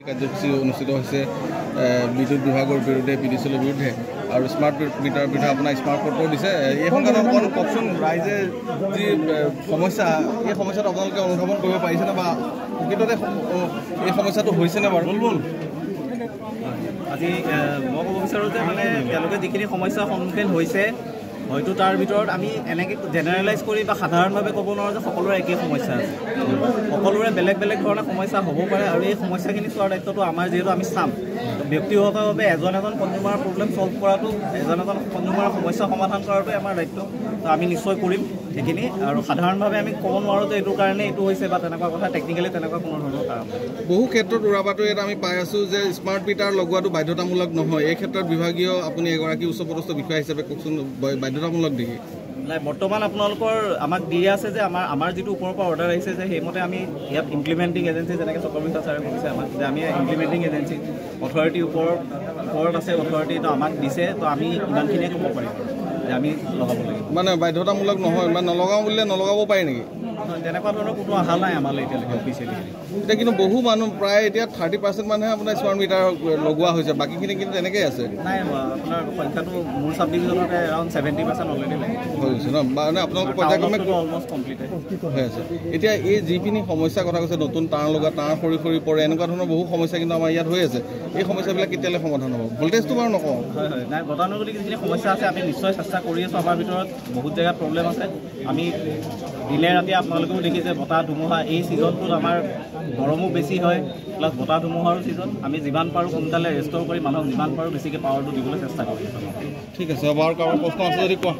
কাৰ্যসূচী অনুষ্ঠিত হৈছে বিদ্যুৎ বিভাগৰ বিৰুদ্ধে PDCLৰ বিৰুদ্ধে আৰু স্মাৰ্ট মিটাৰৰ বিৰুদ্ধে আপোনাৰ স্মাৰ্ট পত্ৰ দিছে। এই সংক্ৰান্তত অকণ কওকচোন, ৰাইজে যি সমস্যা এই সমস্যাটো আপোনালোকে অনুধাৱন কৰিব পাৰিছেনে বা প্ৰকৃততে এই সমস্যাটো হৈছেনে বাৰু? আজি মই ক'ব বিচাৰোঁ যে মানে তেওঁলোকে যিখিনি সমস্যাৰ সন্মুখীন হৈছে হয়তো তাৰ ভিতৰত আমি এনেকৈ জেনেৰেলাইজ কৰি বা সাধাৰণভাৱে ক'ব নোৱাৰোঁ যে সকলোৰে একেই সমস্যা আছে। সকলোৰে বেলেগ বেলেগ ধৰণৰ সমস্যা হ'ব পাৰে আৰু এই সমস্যাখিনি চোৱাৰ দায়িত্বটো আমাৰ, যিহেতু আমি চাম ব্যক্তিগতভাৱে এজন কনজিউমাৰৰ প্ৰব্লেম ছল্ভ কৰাটো, এজন কনজিউমাৰৰ সমস্যা সমাধান কৰাটোৱে আমাৰ দায়িত্ব। তো আমি নিশ্চয় কৰিম সেইখিনি, আৰু সাধাৰণভাৱে আমি ক'ব নোৱাৰোঁ যে এইটো কাৰণে এইটো হৈছে বা তেনেকুৱা কথা, টেকনিকেলি তেনেকুৱা কোনো ধৰণৰ কাৰণ। বহু ক্ষেত্ৰত উৰাবাতৰি এটা আমি পাই আছোঁ যে স্মাৰ্ট মিটাৰ লগোৱাটো বাধ্যতামূলক নহয়। এই ক্ষেত্ৰত বিভাগীয় আপুনি এগৰাকী উচ্চপদস্থ বিষয়া হিচাপে কওকচোন, বাধ্যতামূলক নেকি? নাই, বৰ্তমান আপোনালোকৰ আমাক দি আছে যে আমাৰ যিটো ওপৰৰ পৰা অৰ্ডাৰ আহিছে যে সেইমতে আমি ইয়াত ইমপ্লিমেণ্টিং এজেঞ্চি, যেনেকৈ চক্ৰবিতা ছাৰে কৈছে আমাক যে আমি ইমপ্লিমেণ্টিং এজেঞ্চি অথৰিটি ওপৰত আছে, অথৰিটিটো আমাক দিছে, তো আমি ইমানখিনিয়ে ক'ব পাৰিম যে আমি লগাব লাগিব। মানে বাধ্যতামূলক নহয়, মানে নলগাওঁ বুলিলে নলগাব পাৰি নেকি? তেনেকুৱা ধৰণৰ কোনো অহা নাই আমালৈ এতিয়ালৈকে অফিচিয়েলি। এতিয়া কিন্তু বহু মানুহ, প্ৰায় এতিয়া 30% মানুহে আপোনাৰ স্মাৰ্ট মিটাৰ লগোৱা হৈছে, বাকীখিনি কিন্তু তেনেকেই আছে। নাই, আপোনাৰ সংখ্যাটো মোৰ চাব ডিভিজনতে এৰাউণ্ড 70% অলৰেডি হৈ গৈছে ন, মানে আপোনালোকৰ পৰ্যায়ক্ৰমে অলমষ্ট কমপ্লিট হৈ আছে। এতিয়া এই যিখিনি সমস্যাৰ কথা কৈছে, নতুন তাঁৰ লগা, তাঁৰ সৰি পৰে, এনেকুৱা ধৰণৰ বহু সমস্যা কিন্তু আমাৰ ইয়াত হৈ আছে। এই সমস্যাবিলাক কেতিয়ালৈ সমাধান হ'ব? ভল্টেজটো বাৰু নকওঁ, হয় নাই, গতানুগতিক যিখিনি সমস্যা আছে আমি নিশ্চয় চেষ্টা কৰি আছোঁ। আমাৰ ভিতৰত বহুত জেগাত প্ৰব্লেম আছে। আমি দিনে ৰাতি আপোনালোকেও দেখিছে বতাহ ধুমুহা, এই ছিজনটোত আমাৰ গৰমো বেছি হয়, প্লাছ বতাহ ধুমুহাৰো ছিজন। আমি যিমান পাৰোঁ সোনকালে ৰেষ্ট'ৰ কৰি মানুহক যিমান পাৰোঁ বেছিকৈ পাৱাৰটো দিবলৈ চেষ্টা কৰি আছোঁ। ঠিক আছে বাৰু, কাৰোবাৰ প্ৰশ্ন আছে যদি কোৱা।